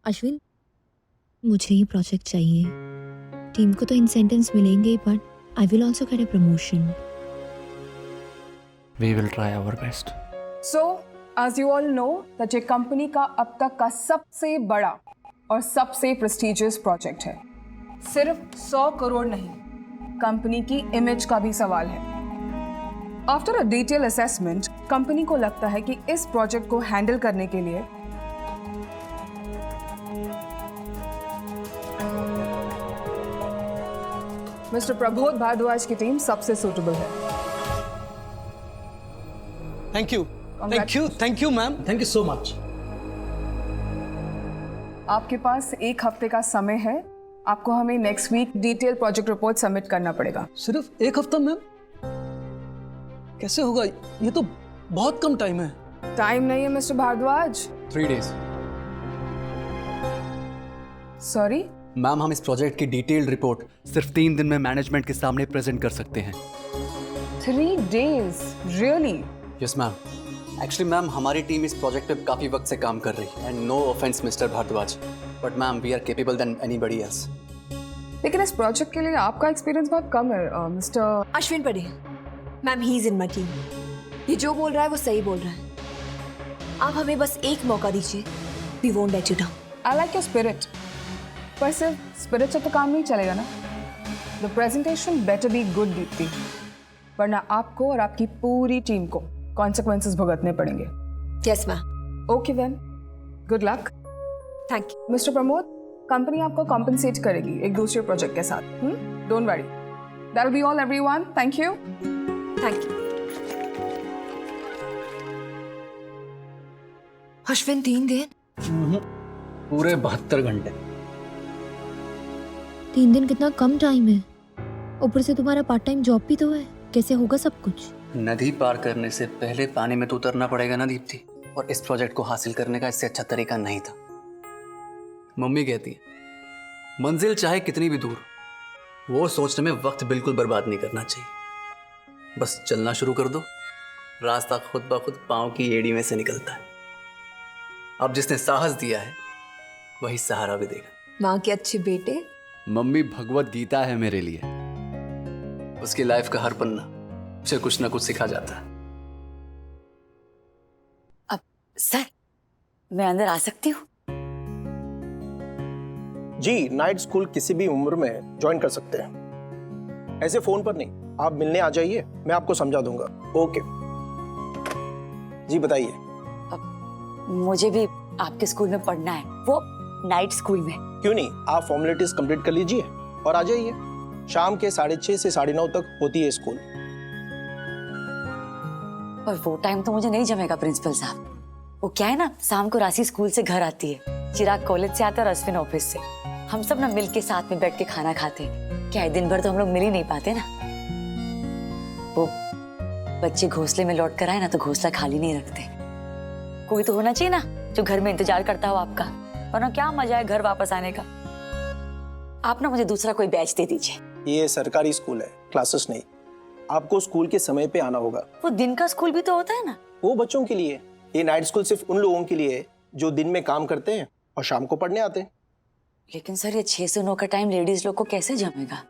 अश्विन, मुझे ये प्रोजेक्ट चाहिए। टीम को तो इंसेंटिव्स मिलेंगे, but I will also get a promotion. We will try our best. So, as you all know, that ये कंपनी का अब तक का सबसे बड़ा और सबसे प्रेस्टिजियस प्रोजेक्ट है। सिर्फ 100 करोड़ नहीं, कंपनी की इमेज का भी सवाल है। After a detail assessment, company को लगता है कि इस प्रोजेक्ट को हैंडल करने के लिए मिस्टर प्रबोध भारद्वाज की टीम सबसे सूटेबल है। Thank you, thank you ma'am, thank you so much. आपके पास 1 हफ्ते का समय है। आपको हमें next week detail project report submit करना पड़ेगा। सिर्फ 1 हफ्ता मैम? कैसे होगा? ये तो बहुत कम टाइम है। टाइम नहीं है mister Bharadwaj. 3 days. Sorry ma'am, हम इस प्रोजेक्ट की डिटेल्ड रिपोर्ट सिर्फ 3 दिन में मैनेजमेंट के सामने प्रेजेंट कर सकते हैं। 3 days? Really? Yes ma'am. Actually ma'am, हमारी टीम इस प्रोजेक्ट पे काफी वक्त से काम कर रही है। And no offence mister Bhardwaj, but ma'am we are capable than anybody else. लेकिन इस प्रोजेक्ट के लिए आपका एक्सपीरियंस बहुत कम है mister Ashwin Patel, ma'am he is in my team. ये जो बोल रहा है वो सही बोल रहा है। आप हमें बस एक मौका दीजिए। We won't let you down. I like your spirit, पर सिर्फ स्पिरिट से तो काम नहीं चलेगा ना। The presentation better be good Deepti, वरना आपको और आपकी पूरी टीम को कॉन्सिक्वेंसेस भुगतने पड़ेंगे। Yes ma'am. Okay then, good luck. Thank you. Mister Pramod, company आपको कॉम्पनसेट करेगी एक दूसरे प्रोजेक्ट के साथ। Don't worry, that will be all everyone. Thank you. Thank you. Ashwin 3 दिन? पूरे 72 घंटे। 3 दिन कितना कम टाइम है। ऊपर से तुम्हारा पार्ट टाइम जॉब भी तो है। कैसे होगा सब कुछ? नदी पार करने से पहले पानी में तो उतरना पड़ेगा ना दीप्ति। और इस प्रोजेक्ट को हासिल करने का इससे अच्छा तरीका नहीं था। मम्मी कहती है, मंजिल चाहे कितनी भी दूर, वो सोचने में वक्त बिल्कुल बर्बाद नहीं करना चाहिए। बस चलना शुरू कर दो, रास्ता खुद ब खुद पाँव की एड़ी में से निकलता है। अब जिसने साहस दिया है वही सहारा भी देगा। माँ के अच्छे बेटे। मम्मी भगवत गीता है मेरे लिए। उसकी लाइफ का हर पन्ना उसे कुछ ना कुछ सिखा जाता है। अब सर, मैं अंदर आ सकती हूँ? जी, नाइट स्कूल किसी भी उम्र में ज्वाइन कर सकते हैं। ऐसे फोन पर नहीं, आप मिलने आ जाइए, मैं आपको समझा दूंगा। ओके जी, बताइए। मुझे भी आपके स्कूल में पढ़ना है, वो नाइट स्कूल में। क्यों नहीं, आप फॉर्मेलिटीज कंप्लीट कर लीजिए और आ जाइए। शाम के 6:30 से 9:30 तक होती है स्कूल। और वो टाइम तो मुझे नहीं जमेगा प्रिंसिपल साहब। वो क्या है ना, शाम को राशि स्कूल से घर आती है, चिराग कॉलेज से आता है और अश्विन ऑफिस से। हम सब ना मिल के साथ में बैठ के खाना खाते हैं। क्या है, दिन भर तो हम लोग मिल ही नहीं पाते ना। वो बच्चे घोंसले में लौट कर आए ना तो घोंसला खाली नहीं रखते। कोई तो होना चाहिए ना जो घर में इंतजार करता हो आपका, वरना क्या मजा है घर वापस आने का। आप ना मुझे दूसरा कोई बैच दे दीजिए। ये सरकारी स्कूल है, क्लासेस नहीं। आपको स्कूल के समय पे आना होगा। वो दिन का स्कूल भी तो होता है ना। वो बच्चों के लिए। ये नाइट स्कूल सिर्फ उन लोगों के लिए है जो दिन में काम करते हैं और शाम को पढ़ने आते हैं। लेकिन सर, ये 6 से 9 का टाइम लेडीज लोग को कैसे जमेगा?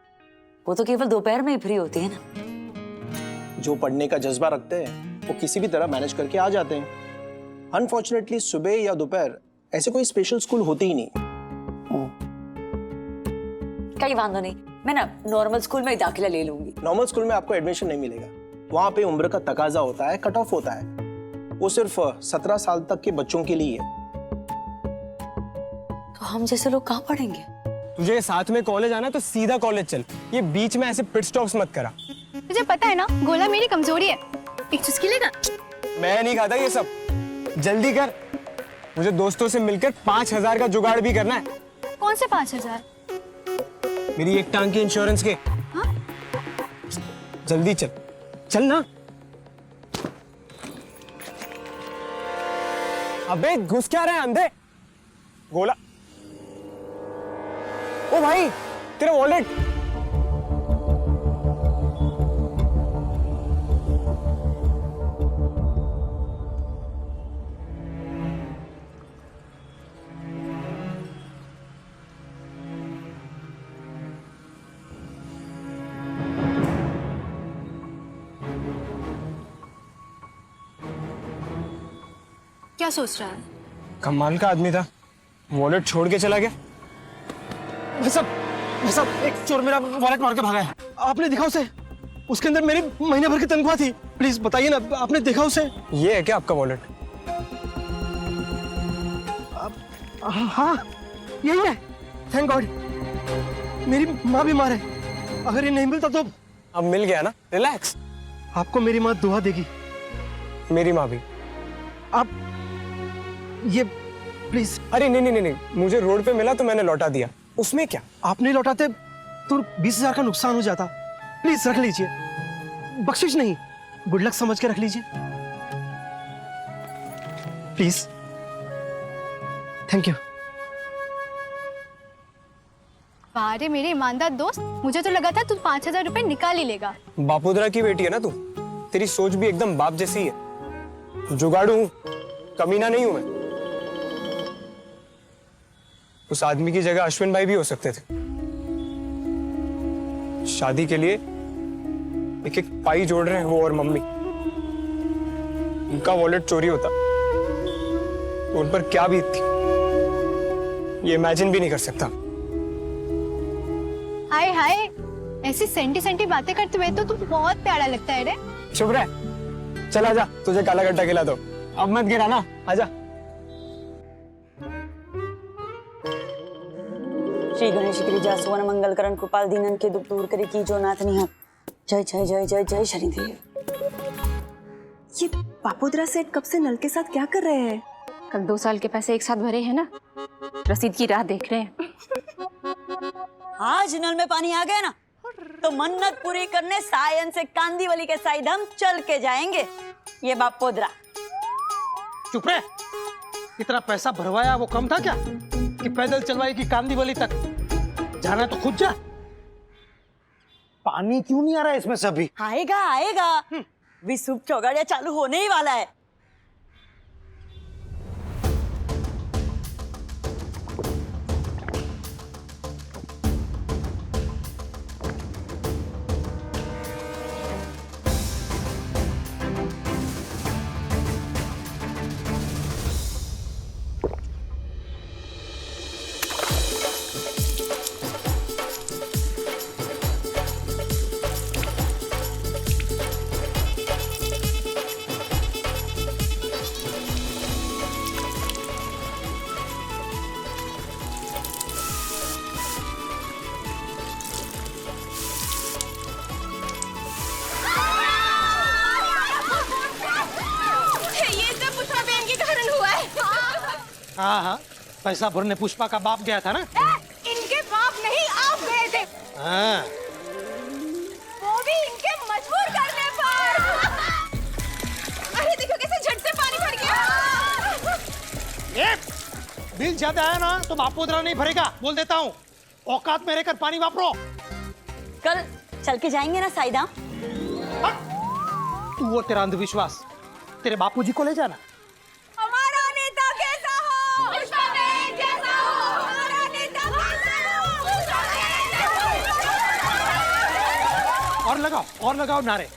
वो तो केवल दोपहर में ही फ्री होती है ना। जो पढ़ने का जज्बा रखते हैं वो किसी भी तरह मैनेज करके आ जाते हैं। अनफॉर्चुनेटली सुबह या दोपहर ऐसे कोई स्पेशल स्कूल होते ही नहीं। कहीं वांदो नहीं, मैं ना नॉर्मल स्कूल में ही दाखिला ले लूंगी। नॉर्मल स्कूल में आपको एडमिशन नहीं मिलेगा। वहाँ पे उम्र का तकाजा होता है, कट ऑफ होता है। वो सिर्फ 17 साल तक के बच्चों के लिए है। तो हम जैसे लोग कहाँ पढ़ेंगे? तुझे साथ में कॉलेज आना तो सीधा कॉलेज चल। ये बीच में ऐसे पिट स्टॉप्स मत करा। तुझे पता है ना, गोला मेरी कमजोरी है। एक चुस्की लेगा? मैं नहीं खाता ये सब। जल्दी कर, मुझे दोस्तों से मिलकर 5,000 का जुगाड़ भी करना है। कौन से 5,000? मेरी एक टांग के इंश्योरेंस के। हाँ? जल्दी चल, चल ना। अबे घुस क्या रहे हैं अंधे? गोला। ओ भाई, तेरा वॉलेट। क्या सोच रहा है? कमाल का आदमी था, वॉलेट छोड़ के चला गया। भाई साहब, एक चोर मेरा वॉलेट मार के भागा है। आपने देखा उसे? उसके अंदर मेरी महीने भर की तनख्वाह थी। प्लीज बताइए ना, आपने देखा उसे? ये है क्या आपका वॉलेट? हाँ, यही है। Thank God. मेरी माँ बीमार है, अगर ये नहीं मिलता तो। अब मिल गया ना, रिलैक्स। आपको मेरी माँ दुआ देगी। मेरी माँ भी। आप ये प्लीज। अरे नहीं, मुझे रोड पे मिला तो मैंने लौटा दिया। उसमें क्या? आप नहीं लौटाते तो 20,000 का नुकसान हो जाता। प्लीज रख लीजिए, बख्शिश नहीं, गुड लक समझ के रख लीजिए प्लीज। Thank you. अरे मेरे ईमानदार दोस्त, मुझे तो लगा था तू 5,000 रुपए निकाल ही लेगा। बापोदरा की बेटी है ना तू, तेरी सोच भी एकदम बाप जैसी है। जुगाड़ू हूं, कमीना नहीं हूं मैं। उस आदमी की जगह अश्विन भाई भी हो सकते थे। शादी के लिए एक एक पाई जोड़ रहे हैं वो और मम्मी। उनका वॉलेट चोरी होता तो उन पर क्या बीतती, ये इमेजिन भी नहीं कर सकता। हाय हाय, ऐसी सेंटी बातें करते हुए तो तू बहुत प्यारा लगता है रे। चुप रह, चल आजा, तुझे काला गड्ढा खिला दो। अब मत गिरा ना, आजा। श्री गणेश गिरिजा सुवन मंगलकरण कृपाल दीनन के दुख दूर करे की जो नाथ निहा। जय जय जय जय जय शनिदेव। ये बापोदरा सेठ कब से नल के साथ क्या कर रहे हैं? कल 2 साल के पैसे एक साथ भरे हैं ना, रसीद की राह देख रहे हैं। आज नल में पानी आ गया ना, तो मन्नत पूरी करने सायन से कांदीवली के साई धाम चल के जाएंगे। ये बापोदरा। चुप रहे, इतना पैसा भरवाया वो कम था क्या कि पैदल चलवाएगी कांदीवली तक? जाना तो खुद जा। पानी क्यों नहीं आ रहा है इसमें से अभी? आएगा विश्व चौगाड़िया चालू होने ही वाला है। हाँ, पैसा भरने पुष्पा का बाप गया था ना। इनके बाप नहीं, आप गए थे। हाँ। वो भी इनके मजबूर करने पर। अरे देखो कैसे झट से पानी भर गया। बिल ज्यादा आया ना तो बापोदरा नहीं भरेगा, बोल देता हूँ। औकात में रहकर पानी वापरो। कल चल के जाएंगे ना साईधाम। तू और तेरा अंधविश्वास, तेरे बापूजी को ले जाना। हमारा नेता कैसा हो? पुष्पा बेन जैसा हो। हमारा नेता कैसा हो? पुष्पा बेन जैसा हो। और लगाओ नारे।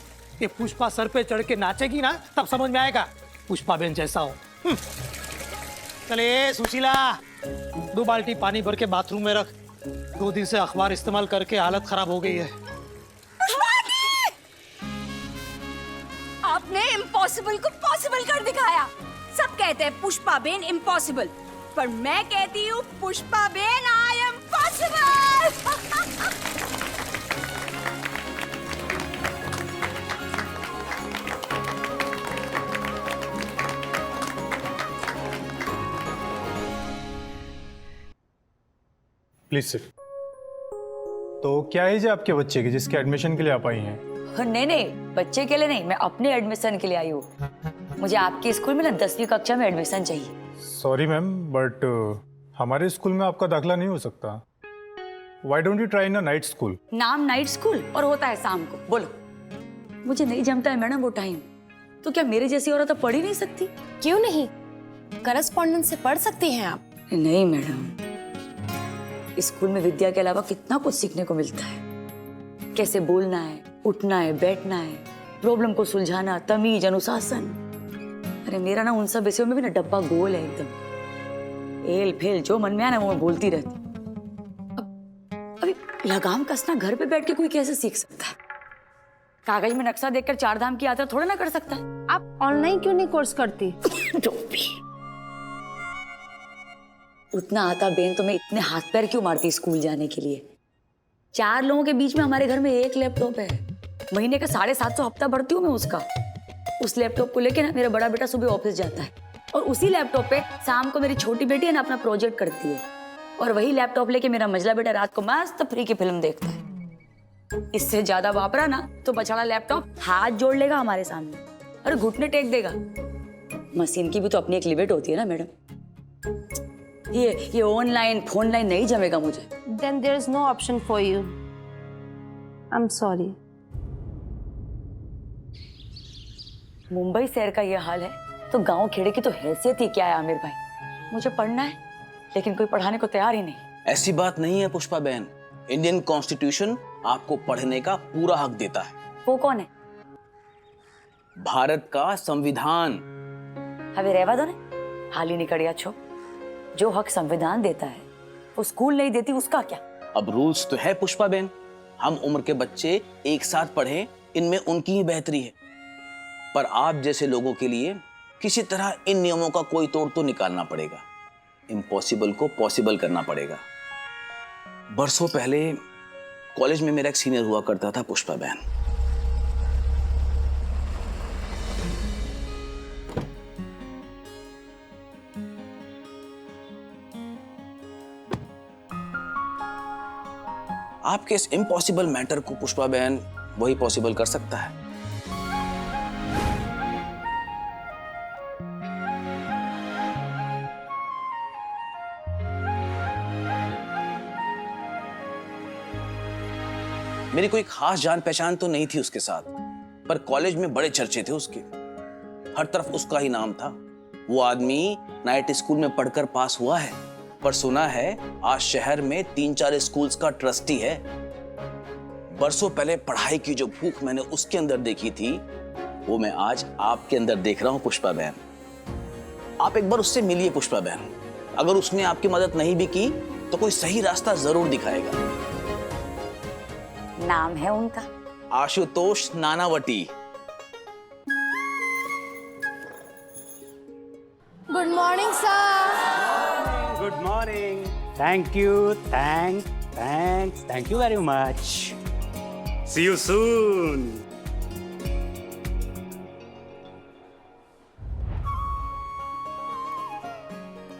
ये पुष्पा सर पे चढ़ के नाचेगी ना, तब समझ में आएगा पुष्पा बेन जैसा हो। चले सुशीला, 2 बाल्टी पानी भर के बाथरूम में रख। 2 दिन से अखबार इस्तेमाल करके हालत खराब हो गई है। आपने इम्पॉसिबल को पॉसिबल कर दिखाया। सब कहते हैं पुष्पा बेन इम्पॉसिबल, पर मैं कहती हूँ Pushpa Ben I am possible. Please sit. तो क्या एज है आपके बच्चे की जिसके एडमिशन के लिए आप आई हैं? नहीं, बच्चे के लिए नहीं, मैं अपने एडमिशन के लिए आई हूँ। मुझे आपके स्कूल में ना 10वीं कक्षा में एडमिशन चाहिए। सॉरी मैम, बट हमारे स्कूल में आपका दाखिला नहीं हो सकता। Why don't you try in a night school? नाम नाइट स्कूल और होता है शाम को। बोलो, मुझे नहीं जमता है मैडम वो टाइम। तो क्या मेरे जैसी औरत तो पढ़ ही नहीं सकती? क्यों नहीं, करस्पॉन्डेंस से पढ़ सकती हैं आप। नहीं मैडम, स्कूल में विद्या के अलावा कितना कुछ सीखने को मिलता है। कैसे बोलना है, उठना है, बैठना है, प्रॉब्लम को सुलझाना, तमीज, अनुशासन। अरे मेरा ना उन सब विषयों में भी ना डब्बा गोल है एकदम। एल फेल जो मन में आया ना वो मैं बोलती रहती। अब अभी लगाम कसना घर पे बैठ के कोई कैसे सीख सकता है? कागज में नक्शा देखकर 4 धाम की यात्रा थोड़ा ना कर सकता है। आप ऑनलाइन क्यों नहीं कोर्स करती? टोपी। उतना आता बेन तो मैं इतने हाथ पैर क्यों मारती स्कूल जाने के लिए? 4 लोगों के बीच में हमारे घर में एक लैपटॉप है। महीने का 750 हफ्ता भरती हूँ मैं उसका। उस लैपटॉप को लेके ना मेरा बड़ा बेटा सुबह ऑफिस जाता है और उसी लैपटॉप पे शाम को मेरी छोटी बेटी है ना अपना प्रोजेक्ट करती है और वही लैपटॉप लेके मेरा मझला बेटा रात को मस्त फ्री की फिल्म देखता है। इससे ज्यादा वापरा ना तो बछड़ा लैपटॉप हाथ जोड़ लेगा हमारे सामने और घुटने टेक देगा। मशीन की भी तो अपनी एक लिमिट होती है ना मैडम। ये ऑनलाइन फोन लाइन नहीं जमेगा मुझे। Then there is no option for you. I'm sorry. Mumbai शहर का ये हाल है तो गांव खेड़े की तो हैसियत ही क्या है आमिर भाई। मुझे पढ़ना है लेकिन कोई पढ़ाने को तैयार ही नहीं। ऐसी बात नहीं है पुष्पा बहन, इंडियन कॉन्स्टिट्यूशन आपको पढ़ने का पूरा हक देता है। वो कौन है? भारत का संविधान। अबे रहवा दो ने हाल ही निकड़िया छो। जो हक संविधान देता है वो स्कूल नहीं देती, उसका क्या? अब रूल्स तो है पुष्पा बहन, हम उम्र के बच्चे एक साथ पढ़ें, इनमें उनकी ही बेहतरी है। पर आप जैसे लोगों के लिए किसी तरह इन नियमों का कोई तोड़ तो निकालना पड़ेगा। इम्पॉसिबल को पॉसिबल करना पड़ेगा। बरसों पहले कॉलेज में मेरा एक सीनियर हुआ करता था पुष्पा बहन। आपके इस इम्पॉसिबल मैटर को पुष्पा बहन वही पॉसिबल कर सकता है। मेरी कोई खास जान पहचान तो नहीं थी उसके साथ, पर कॉलेज में बड़े चर्चे थे उसके। हर तरफ उसका ही नाम था। वो आदमी नाइट स्कूल में पढ़कर पास हुआ है, पर सुना है आज शहर में 3-4 स्कूल्स का ट्रस्टी है। बरसों पहले पढ़ाई की जो भूख मैंने उसके अंदर देखी थी वो मैं आज आपके अंदर देख रहा हूं पुष्पा बहन। आप एक बार उससे मिलिए पुष्पा बहन। अगर उसने आपकी मदद नहीं भी की तो कोई सही रास्ता जरूर दिखाएगा। नाम है उनका Ashutosh Nanavati. Good morning, sir. Good morning. Thank you. Thanks. Thank you very much. See you soon.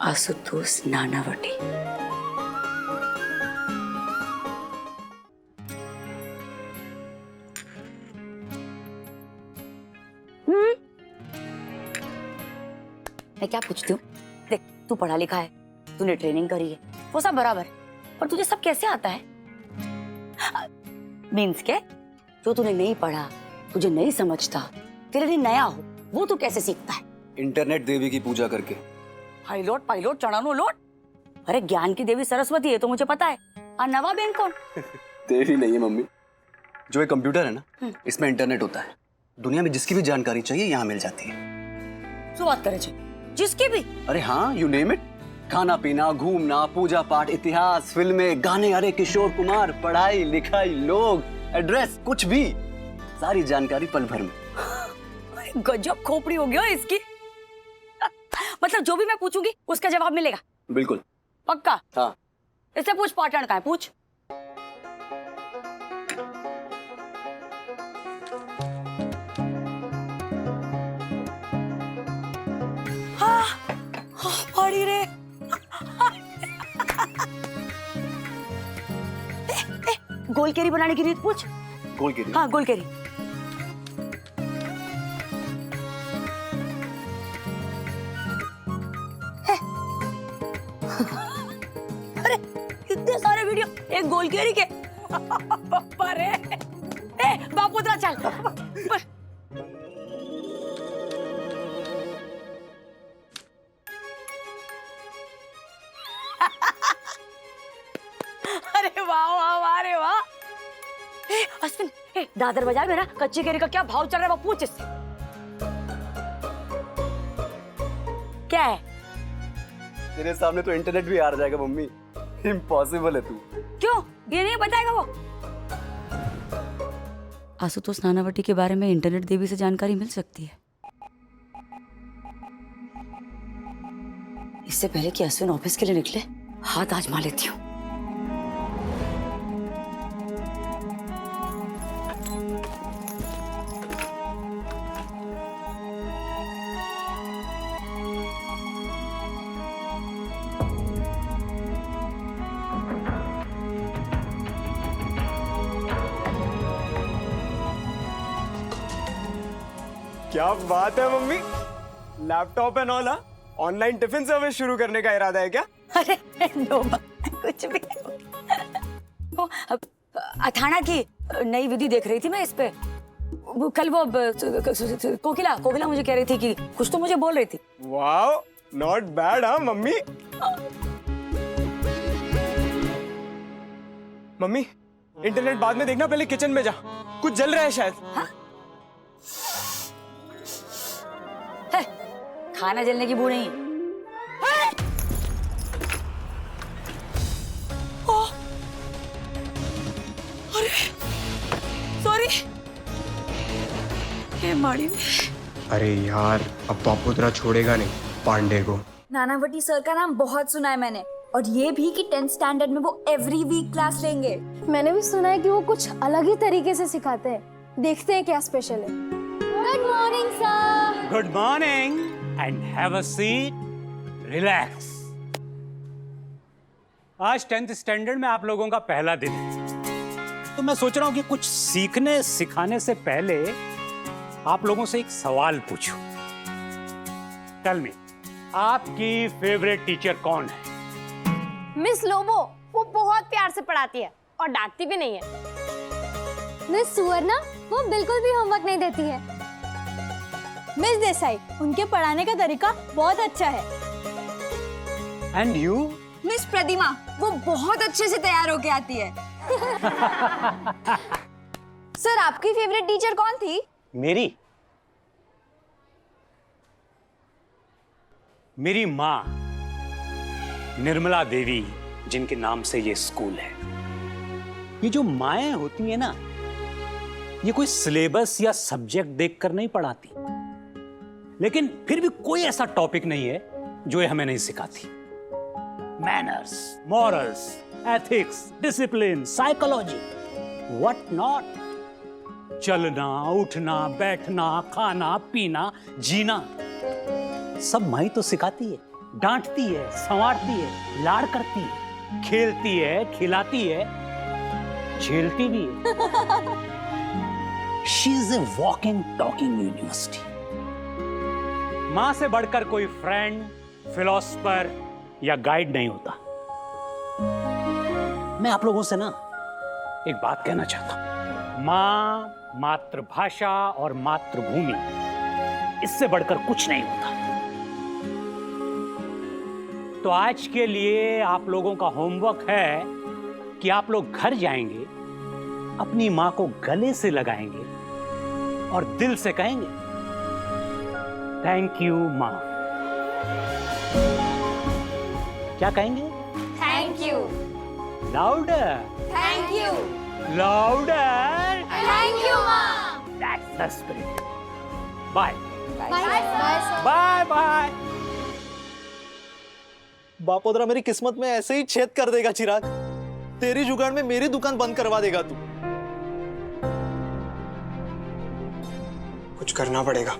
Ashutosh Nanavati. मैं क्या पूछती हूँ? देख, तू पढ़ा लिखा है, तूने ट्रेनिंग करी है, वो सब बराबर है, पर तुझे सब कैसे आता है? मीन्स के जो तूने नहीं पढ़ा, तुझे नहीं समझता, तेरे लिए नया हो, वो तू कैसे सीखता है? इंटरनेट देवी की पूजा करके। हाईलोट पाइलोट चढ़ानो लोट। अरे ज्ञान की देवी सरस्वती है तो मुझे पता है। और नवा बेन कौन? देवी नहीं है मम्मी, जो एक कंप्यूटर है ना, इसमें इंटरनेट होता है। दुनिया में जिसकी भी जानकारी चाहिए यहाँ मिल जाती है। जो बात करे जिसकी भी? अरे हाँ, यू नेम इट। खाना पीना, घूमना, पूजा पाठ, इतिहास, फिल्में, गाने, अरे किशोर कुमार, पढ़ाई लिखाई, लोग, एड्रेस, कुछ भी, सारी जानकारी पल भर में। गजब खोपड़ी हो गया इसकी। मतलब जो भी मैं पूछूंगी उसका जवाब मिलेगा? बिल्कुल। पक्का? हाँ। इससे पूछ पाटन का है, पूछ। पड़ी रे। गोल केरी बनाने की रीत पूछ। गोल केरी? हाँ, गोल केरी। अरे इतने सारे वीडियो एक गोल केरी के। अरे बापू तेरा चल। अरे वाह, अरे वाह। अश्विन, दादर बाजार में ना कच्ची केरी का क्या भाव चल रहा है वो पूछ इससे। क्या है? तेरे सामने तो इंटरनेट भी हार जाएगा मम्मी, इम्पॉसिबल है तू। क्यों? ये नहीं बताएगा वो? आशुतोष नानावटी के बारे में इंटरनेट देवी से जानकारी मिल सकती है। इससे पहले कि अश्विन ऑफिस के लिए निकले, हाथ आजमा लेती हूँ। क्या बात है mummy, laptop and all. Online tiffin service शुरू करने का इरादा है क्या? अरे नो, कुछ भी। वो अथाना की नई विधि देख रही थी मैं इस पे। कल वो कोकिला मुझे कह रही थी कि कुछ तो मुझे बोल रही थी। Wow, not bad. हाँ मम्मी। मम्मी, इंटरनेट बाद में देखना, पहले किचन में जा, कुछ जल रहा है शायद। हाँ? खाना जलने की बू नहीं। अरे सॉरी, ये माड़ी में। अरे यार, अब बापोद्रा छोड़ेगा नहीं पांडे को। नानावटी सर का नाम बहुत सुना है मैंने, और ये भी कि 10th स्टैंडर्ड में वो एवरी वीक क्लास लेंगे। मैंने भी सुना है कि वो कुछ अलग ही तरीके से सिखाते हैं। देखते हैं क्या स्पेशल है। Good morning sir. Good morning and have a seat, relax. आज 10th स्टैंडर्ड में आप लोगों का पहला दिन है, तो मैं सोच रहा हूं कि कुछ सीखने सिखाने से पहले आप लोगों से एक सवाल पूछूं। टेल मी, आपकी फेवरेट टीचर कौन है? मिस लोबो, वो बहुत प्यार से पढ़ाती है और डांटती भी नहीं है। मिस सुवर्णा, वो बिल्कुल भी होमवर्क नहीं देती है। मिस देसाई, उनके पढ़ाने का तरीका बहुत अच्छा है। And you? मिस प्रतिमा, वो बहुत अच्छे से तैयार होके आती है। सर, आपकी फेवरेट टीचर कौन थी? मेरी माँ निर्मला देवी, जिनके नाम से ये स्कूल है। ये जो माएं होती है ना, ये कोई सिलेबस या सब्जेक्ट देखकर नहीं पढ़ाती, लेकिन फिर भी कोई ऐसा टॉपिक नहीं है जो ये हमें नहीं सिखाती। Manners, morals, ethics, discipline, psychology, what not. चलना, उठना, बैठना, खाना, पीना, जीना, सब माई तो सिखाती है। डांटती है, संवारती है, लाड़ करती है, खेलती है, खिलाती है, झेलती भी है। She is a walking, talking university. माँ से बढ़कर कोई फ्रेंड, फिलोसफर या गाइड नहीं होता। मैं आप लोगों से ना एक बात कहना चाहता हूं। माँ, मातृभाषा और मातृभूमि, इससे बढ़कर कुछ नहीं होता। तो आज के लिए आप लोगों का होमवर्क है कि आप लोग घर जाएंगे, अपनी माँ को गले से लगाएंगे और दिल से कहेंगे, थैंक यू माँ। क्या कहेंगे? Thank you. Louder. Thank you. Louder. Thank you माँ। That's the spirit. Bye bye bye bye. Bapodra मेरी किस्मत में ऐसे ही छेद कर देगा चिराग। तेरी जुगाड़ में मेरी दुकान बंद करवा देगा तू। कुछ करना पड़ेगा।